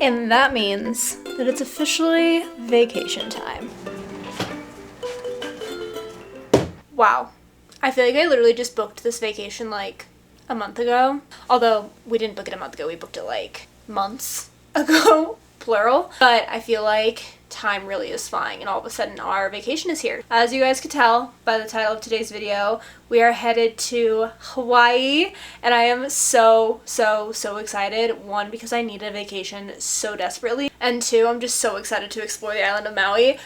And that means that it's officially vacation time. Wow. I feel like I literally just booked this vacation like a month ago. Although we didn't book it a month ago, we booked it like months ago, plural. But I feel like time really is flying and all of a sudden our vacation is here. As you guys could tell by the title of today's video, we are headed to Hawaii and I am so excited. One, because I need a vacation so desperately, and two, I'm just so excited to explore the island of Maui.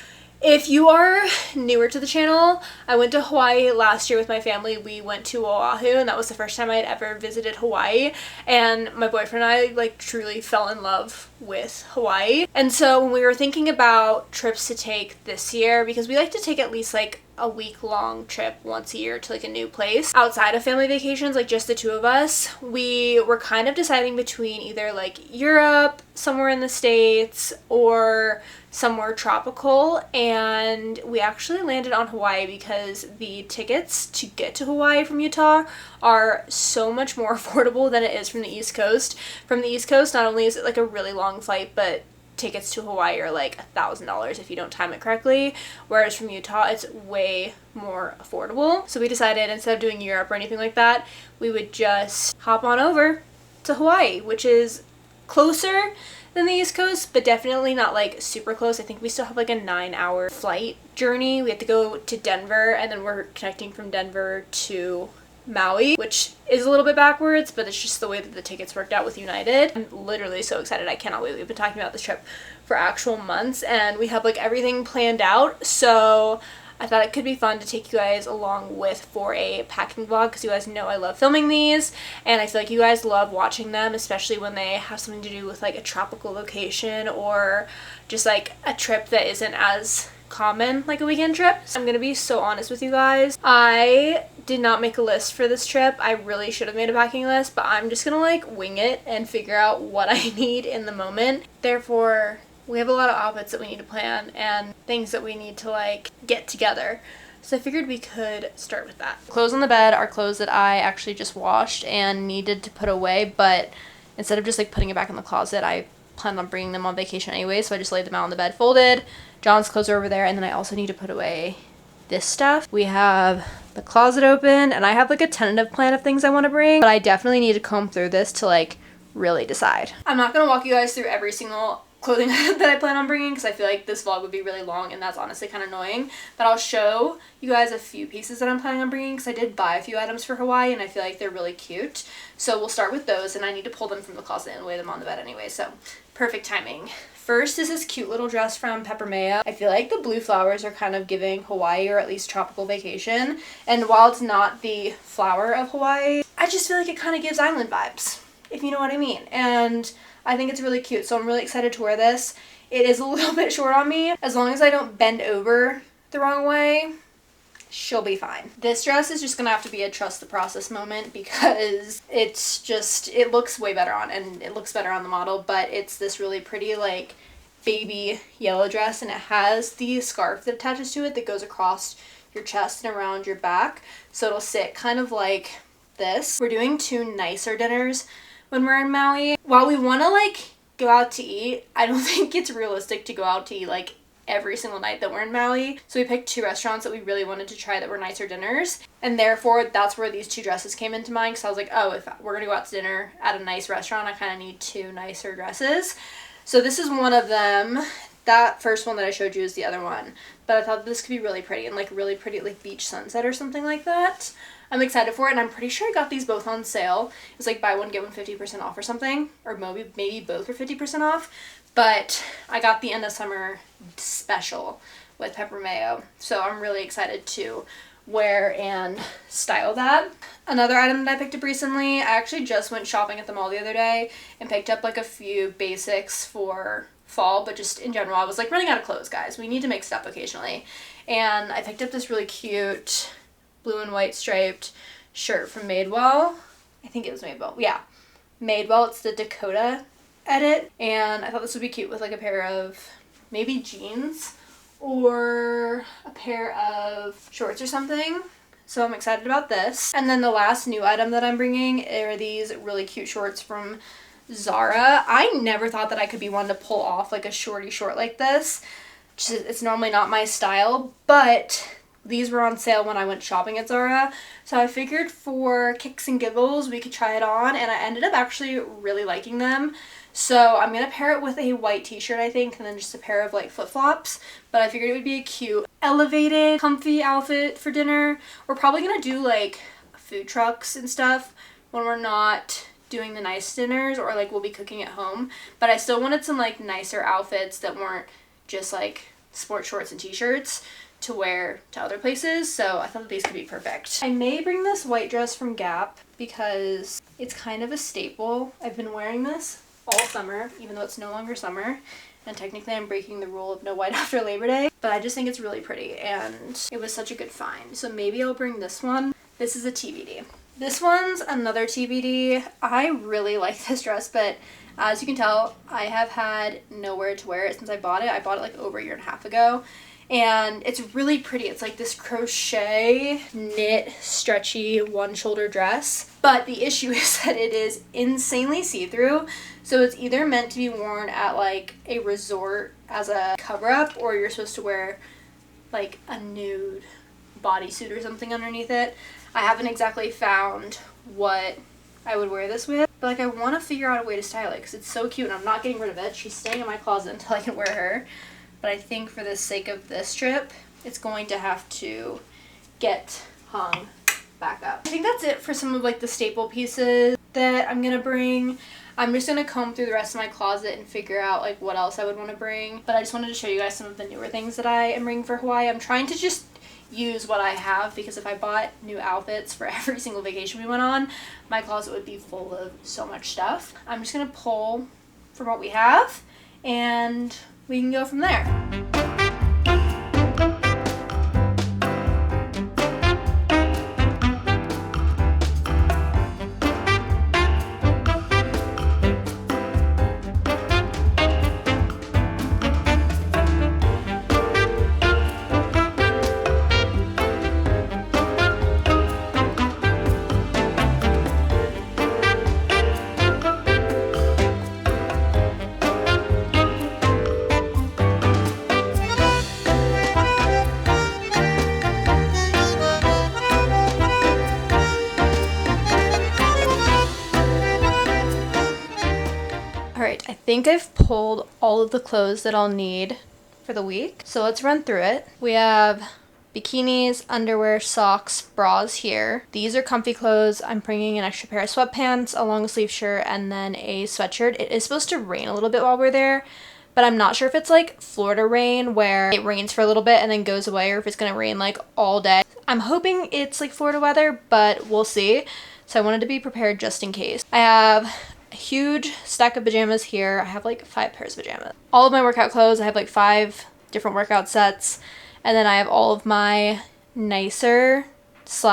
If you are newer to the channel, I went to Hawaii last year with my family. We went to Oahu and that was the first time I'd ever visited Hawaii, and my boyfriend and I like truly fell in love with Hawaii. And so when we were thinking about trips to take this year, because we like to take at least like a week-long trip once a year to like a new place outside of family vacations, like just the two of us, we were kind of deciding between either like Europe, somewhere in the States, or somewhere tropical, and we actually landed on Hawaii because the tickets to get to Hawaii from Utah are so much more affordable than it is from the East Coast. From the East Coast, not only is it like a really long flight, but tickets to Hawaii are like $1,000 if you don't time it correctly, whereas from Utah it's way more affordable. So we decided instead of doing Europe or anything like that, we would just hop on over to Hawaii, which is closer than the East Coast, but definitely not like super close. I think we still have like a 9-hour flight journey. We have to go to Denver and then we're connecting from Denver to Maui, which is a little bit backwards, but it's just the way that the tickets worked out with United. I'm literally so excited. I cannot wait. We've been talking about this trip for actual months and we have like everything planned out. So I thought it could be fun to take you guys along with for a packing vlog, because you guys know I love filming these and I feel like you guys love watching them, especially when they have something to do with like a tropical location or just like a trip that isn't as common like a weekend trip. So I'm gonna be so honest with you guys. I did not make a list for this trip. I really should have made a packing list, but I'm just gonna like wing it and figure out what I need in the moment. Therefore, we have a lot of outfits that we need to plan and things that we need to like get together. So I figured we could start with that. Clothes on the bed are clothes that I actually just washed and needed to put away, but instead of just like putting it back in the closet, I planned on bringing them on vacation anyway, so I just laid them out on the bed folded. John's clothes are over there, and then I also need to put away this stuff. We have the closet open and I have like a tentative plan of things I want to bring, but I definitely need to comb through this to like really decide. I'm not gonna walk you guys through every single clothing that I plan on bringing because I feel like this vlog would be really long and that's honestly kind of annoying, but I'll show you guys a few pieces that I'm planning on bringing because I did buy a few items for Hawaii and I feel like they're really cute. So we'll start with those, and I need to pull them from the closet and lay them on the bed anyway, so perfect timing. First is this cute little dress from Peppermeo. I feel like the blue flowers are kind of giving Hawaii, or at least tropical vacation, and while it's not the flower of Hawaii, I just feel like it kind of gives island vibes, if you know what I mean, and I think it's really cute, so I'm really excited to wear this. It is a little bit short on me. As long as I don't bend over the wrong way, she'll be fine. This dress is just gonna have to be a trust the process moment because it's just, it looks way better on, and it looks better on the model, but it's this really pretty like baby yellow dress, and it has the scarf that attaches to it that goes across your chest and around your back, so it'll sit kind of like this. We're doing 2 nicer dinners when we're in Maui. While we want to like go out to eat, I don't think it's realistic to go out to eat like every single night that we're in Maui. So we picked 2 restaurants that we really wanted to try that were nicer dinners, and therefore that's where these 2 dresses came into mind, because I was like, oh, if we're gonna go out to dinner at a nice restaurant, I kind of need 2 nicer dresses. So this is one of them. That first one that I showed you is the other one, but I thought this could be really pretty and like really pretty like beach sunset or something like that. I'm excited for it, and I'm pretty sure I got these both on sale. It's like buy one get one 50% off or something, or maybe both for 50% off, but I got the end of summer special with Peppermeo, so I'm really excited to wear and style that. Another item that I picked up recently, I actually just went shopping at the mall the other day and picked up like a few basics for fall, but just in general I was like running out of clothes, guys. We need to make stuff occasionally, and I picked up this really cute blue and white striped shirt from Madewell. I think it was Madewell. Yeah, Madewell. It's the Dakota edit, and I thought this would be cute with like a pair of maybe jeans or a pair of shorts or something. So I'm excited about this. And then the last new item that I'm bringing are these really cute shorts from Zara. I never thought that I could be one to pull off like a shorty short like this. It's normally not my style, but these were on sale when I went shopping at Zara. So I figured for kicks and giggles, we could try it on, and I ended up actually really liking them. So I'm going to pair it with a white t-shirt, I think, and then just a pair of like flip-flops. But I figured it would be a cute, elevated, comfy outfit for dinner. We're probably going to do like food trucks and stuff when we're not doing the nice dinners, or like we'll be cooking at home. But I still wanted some like nicer outfits that weren't just like sport shorts and t-shirts to wear to other places. So I thought that these could be perfect. I may bring this white dress from Gap because it's kind of a staple. I've been wearing this all summer, even though it's no longer summer. And technically I'm breaking the rule of no white after Labor Day. But I just think it's really pretty and it was such a good find. So maybe I'll bring this one. This is a TBD. This one's another TBD. I really like this dress, but as you can tell, I have had nowhere to wear it since I bought it. I bought it like over a year and a half ago. And it's really pretty. It's like this crochet, knit, stretchy, one-shoulder dress. But the issue is that it is insanely see-through. So it's either meant to be worn at like a resort as a cover-up, or you're supposed to wear like a nude bodysuit or something underneath it. I haven't exactly found what I would wear this with, but like I want to figure out a way to style it because it's so cute and I'm not getting rid of it. She's staying in my closet until I can wear her. But I think for the sake of this trip, it's going to have to get hung back up. I think that's it for some of like the staple pieces that I'm going to bring. I'm just going to comb through the rest of my closet and figure out like what else I would want to bring. But I just wanted to show you guys some of the newer things that I am bringing for Hawaii. I'm trying to just use what I have, because if I bought new outfits for every single vacation we went on, my closet would be full of so much stuff. I'm just going to pull from what we have and we can go from there. Alright, I think I've pulled all of the clothes that I'll need for the week. So let's run through it. We have bikinis, underwear, socks, bras here. These are comfy clothes. I'm bringing an extra pair of sweatpants, a long sleeve shirt, and then a sweatshirt. It is supposed to rain a little bit while we're there, but I'm not sure if it's like Florida rain where it rains for a little bit and then goes away, or if it's gonna rain like all day. I'm hoping it's like Florida weather, but we'll see. So I wanted to be prepared just in case. I have a huge stack of pajamas here. I have like 5 pairs of pajamas. All of my workout clothes, I have like 5 different workout sets. And then I have all of my nicer /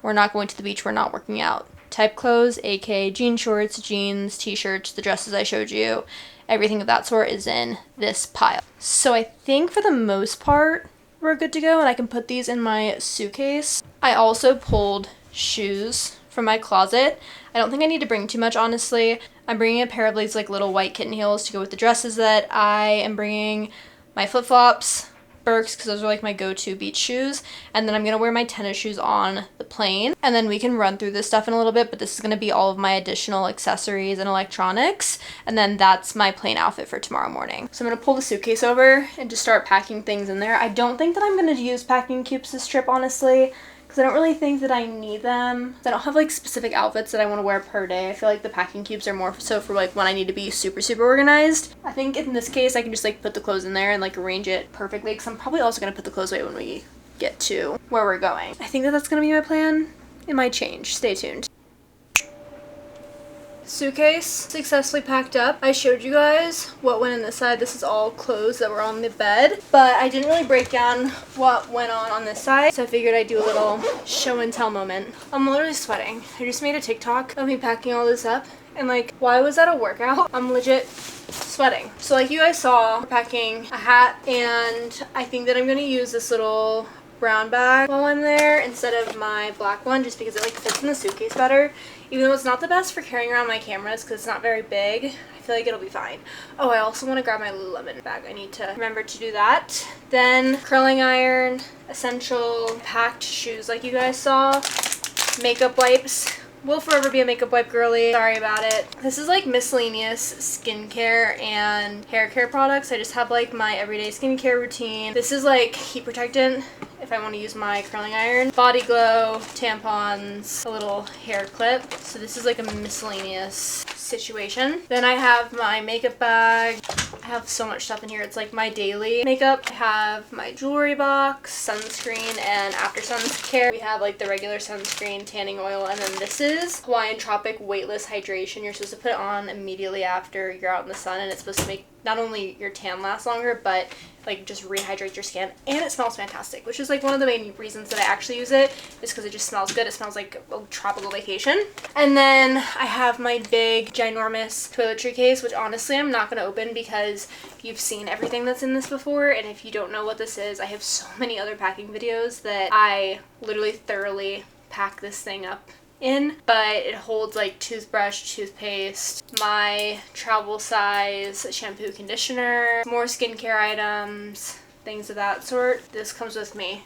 we're not going to the beach, we're not working out type clothes, aka jean shorts, jeans, t-shirts, the dresses I showed you. Everything of that sort is in this pile. So I think for the most part, we're good to go, and I can put these in my suitcase. I also pulled shoes from my closet. I don't think I need to bring too much, honestly. I'm bringing a pair of these like little white kitten heels to go with the dresses that I am bringing, my flip-flops, Birks, because those are like my go-to beach shoes, and then I'm gonna wear my tennis shoes on the plane, and then we can run through this stuff in a little bit, but this is gonna be all of my additional accessories and electronics, and then that's my plane outfit for tomorrow morning. So I'm gonna pull the suitcase over and just start packing things in there. I don't think that I'm gonna use packing cubes this trip, honestly, because I don't really think that I need them. I don't have like specific outfits that I want to wear per day. I feel like the packing cubes are more so for like when I need to be super organized. I think in this case I can just like put the clothes in there and like arrange it perfectly, because I'm probably also going to put the clothes away when we get to where we're going. I think that that's going to be my plan. It might change. Stay tuned. Suitcase successfully packed up. I showed you guys what went in this side. This is all clothes that were on the bed, but I didn't really break down what went on this side, so I figured I'd do a little show and tell moment. I'm literally sweating. I just made a TikTok of me packing all this up, and like, why was that a workout? I'm legit sweating. So like you guys saw, we're packing a hat, and I think that I'm gonna use this little brown bag while I'm there instead of my black one, just because it like fits in the suitcase better. Even though it's not the best for carrying around my cameras because it's not very big, I feel like it'll be fine. Oh, I also want to grab my Lululemon bag. I need to remember to do that. Then curling iron, essential, packed shoes like you guys saw, makeup wipes. Will forever be a makeup wipe girly. Sorry about it. This is like miscellaneous skincare and hair care products. I just have like my everyday skincare routine. This is like heat protectant if I want to use my curling iron. Body glow, tampons, a little hair clip. So this is like a miscellaneous situation. Then I have my makeup bag. I have so much stuff in here. It's like my daily makeup. I have my jewelry box, sunscreen, and after care. We have like the regular sunscreen, tanning oil, and then this is Hawaiian Tropic Weightless Hydration. You're supposed to put it on immediately after you're out in the sun, and it's supposed to make not only your tan last longer, but like just rehydrate your skin, and it smells fantastic, which is like one of the main reasons that I actually use it, is because it just smells good. It smells like a tropical vacation. And then I have my big ginormous toiletry case, which honestly I'm not going to open because you've seen everything that's in this before, and if you don't know what this is, I have so many other packing videos that I literally thoroughly pack this thing up in, but it holds like toothbrush, toothpaste, my travel size shampoo, conditioner, more skincare items, things of that sort. This comes with me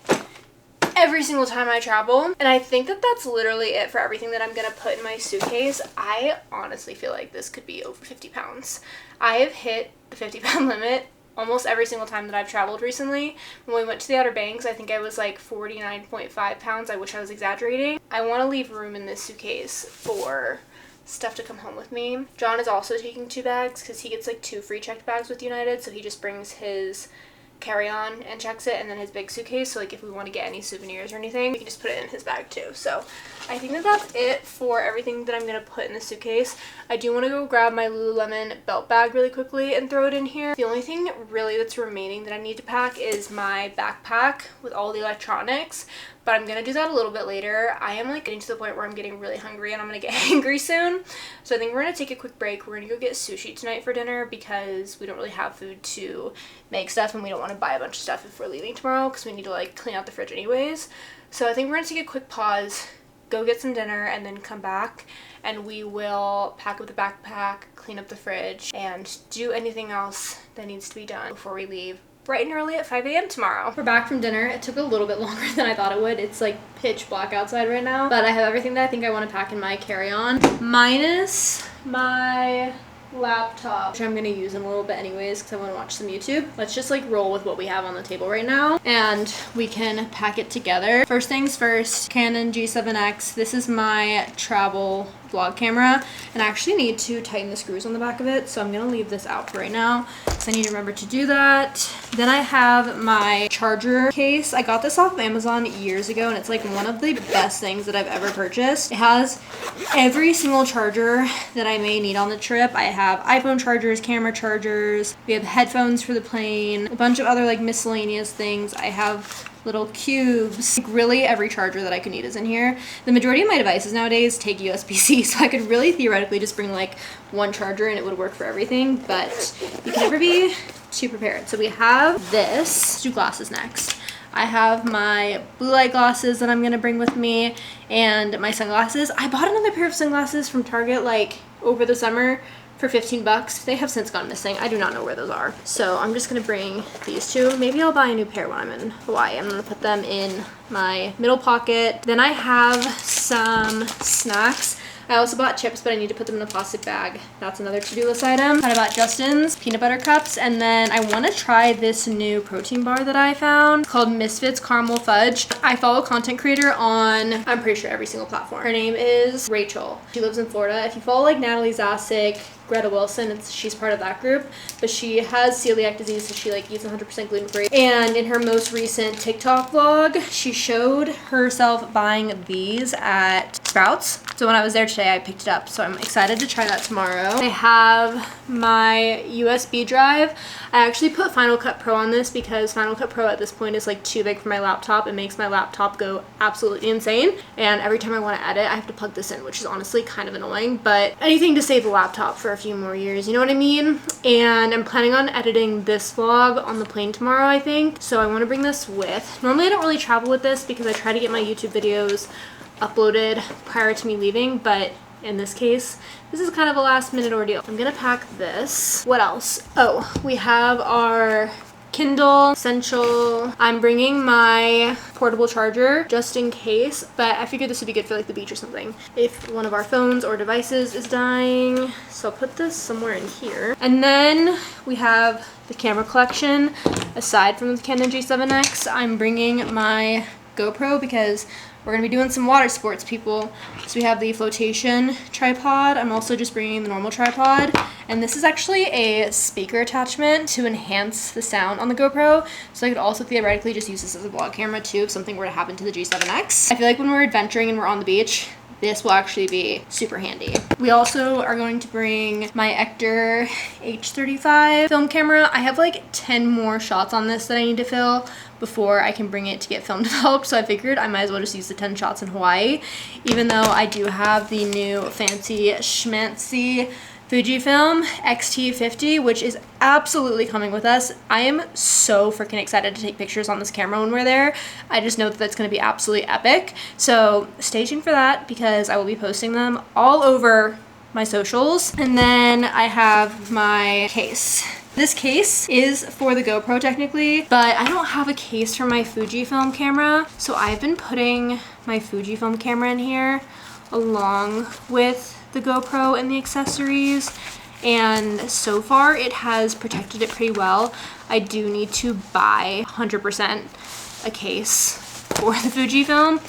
every single time I travel, and I think that that's literally it for everything that I'm gonna put in my suitcase. I honestly feel like this could be over 50 pounds. I have hit the 50-pound limit almost every single time that I've traveled recently. When we went to the Outer Banks, I think I was like 49.5 pounds. I wish I was exaggerating. I want to leave room in this suitcase for stuff to come home with me. John is also taking 2 bags because he gets like 2 free checked bags with United, so he just brings his carry-on and checks it, and then his big suitcase, so like if we want to get any souvenirs or anything, we can just put it in his bag too. So I think that that's it for everything that I'm gonna put in the suitcase. I do want to go grab my Lululemon belt bag really quickly and throw it in here. The only thing really that's remaining that I need to pack is my backpack with all the electronics, but I'm gonna do that a little bit later. I am like getting to the point where I'm getting really hungry and I'm gonna get angry soon. So I think we're gonna take a quick break. We're gonna go get sushi tonight for dinner because we don't really have food to make stuff, and we don't want to buy a bunch of stuff if we're leaving tomorrow because we need to like clean out the fridge anyways. So I think we're gonna take a quick pause, go get some dinner, and then come back and we will pack up the backpack, clean up the fridge, and do anything else that needs to be done before we leave bright and early at 5 a.m. tomorrow. We're back from dinner. It took a little bit longer than I thought it would. It's like pitch black outside right now, but I have everything that I think I want to pack in my carry-on, minus my laptop, which I'm going to use in a little bit anyways because I want to watch some YouTube. Let's just like roll with what we have on the table right now and we can pack it together. First things first, Canon G7X. This is my travel vlog camera, and I actually need to tighten the screws on the back of it, so I'm gonna leave this out for right now because I need to remember to do that. Then I have my charger case. I got this off of Amazon years ago, and it's like one of the best things that I've ever purchased. It has every single charger that I may need on the trip. I have iPhone chargers, camera chargers, we have headphones for the plane, a bunch of other like miscellaneous things. I have little cubes. Like really every charger that I could need is in here. The majority of my devices nowadays take USB-C, so I could really theoretically just bring like one charger and it would work for everything, but you can never be too prepared. So we have this. Let's do glasses next. I have my blue light glasses that I'm gonna bring with me and my sunglasses. I bought another pair of sunglasses from Target like over the summer for 15 bucks. They have since gone missing. I do not know where those are. So I'm just gonna bring these two. Maybe I'll buy a new pair when I'm in Hawaii. I'm gonna put them in my middle pocket. Then I have some snacks. I also bought chips, but I need to put them in a plastic bag. That's another to-do list item. I bought Justin's peanut butter cups, and then I want to try this new protein bar that I found called Misfits Caramel Fudge. I follow a content creator on, I'm pretty sure, every single platform. Her name is Rachel. She lives in Florida. If you follow like Natalie Zasek, Greta Wilson, she's part of that group, but she has celiac disease, so she like eats 100% gluten-free. And in her most recent TikTok vlog, she showed herself buying these at Sprouts. So when I was there today, I picked it up, so I'm excited to try that tomorrow. I have my USB drive. I actually put Final Cut Pro on this because Final Cut Pro at this point is like too big for my laptop. It makes my laptop go absolutely insane, and every time I want to edit, I have to plug this in, which is honestly kind of annoying, but anything to save the laptop for a few more years, you know what I mean? And I'm planning on editing this vlog on the plane tomorrow, I think, so I want to bring this with. Normally I don't really travel with this because I try to get my YouTube videos uploaded prior to me leaving, but in this case. This is kind of a last minute ordeal. I'm gonna pack this. What else? Oh, we have our Kindle Essential. I'm bringing my portable charger just in case, but I figured this would be good for like the beach or something if one of our phones or devices is dying. So I'll put this somewhere in here. And then we have the camera collection. Aside from the Canon G7X, I'm bringing my GoPro because we're gonna be doing some water sports, people. So we have the flotation tripod. I'm also just bringing the normal tripod. And this is actually a speaker attachment to enhance the sound on the GoPro. So I could also theoretically just use this as a vlog camera too if something were to happen to the G7X. I feel like when we're adventuring and we're on the beach, this will actually be super handy. We also are going to bring my Ector H35 film camera. I have like 10 more shots on this that I need to fill before I can bring it to get film developed, so I figured I might as well just use the 10 shots in Hawaii, even though I do have the new fancy schmancy Fujifilm X-T50, which is absolutely coming with us. I am so freaking excited to take pictures on this camera when we're there. I just know that that's going to be absolutely epic. So stay tuned for that because I will be posting them all over my socials. And then I have my case. This case is for the GoPro technically, but I don't have a case for my Fujifilm camera. So I've been putting my Fujifilm camera in here along with the GoPro and the accessories, and so far it has protected it pretty well. I do need to buy 100% a case for the Fujifilm,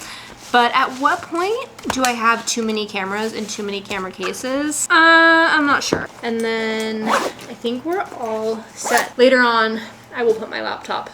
but at what point do I have too many cameras and too many camera cases? I'm not sure. And then I think we're all set. Later on, I will put my laptop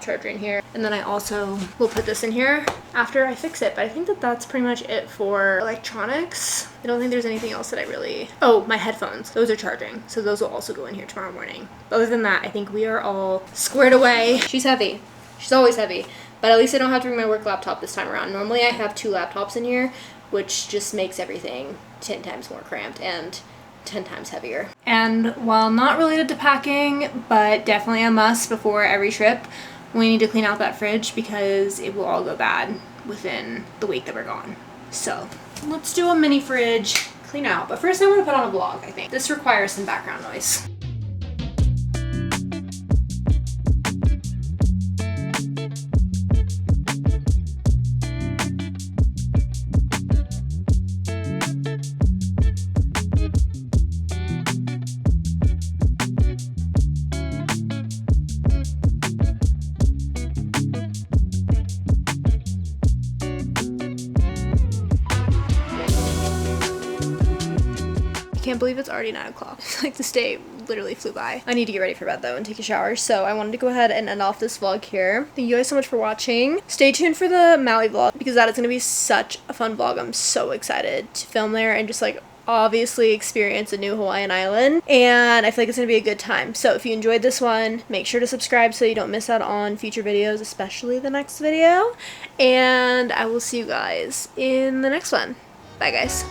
charger in here, and then I also will put this in here after I fix it. But I think that that's pretty much it for electronics. I don't think there's anything else that I really... Oh, my headphones, those are charging, so those will also go in here tomorrow morning. But other than that, I think we are all squared away. She's heavy. She's always heavy, but at least I don't have to bring my work laptop this time around. Normally I have 2 laptops in here, which just makes everything 10 times more cramped and 10 times heavier. And while not related to packing, but definitely a must before every trip, we need to clean out that fridge because it will all go bad within the week that we're gone. So let's do a mini fridge clean out. But first I want to put on a vlog, I think. This requires some background noise. I can't believe it's already 9 o'clock. Like, this day literally flew by. I need to get ready for bed though and take a shower, so I wanted to go ahead and end off this vlog here. Thank you guys so much for watching. Stay tuned for the Maui vlog because that is going to be such a fun vlog. I'm so excited to film there and just like obviously experience a new Hawaiian island, and I feel like it's gonna be a good time. So if you enjoyed this one, make sure to subscribe so you don't miss out on future videos, especially the next video, and I will see you guys in the next one. Bye guys.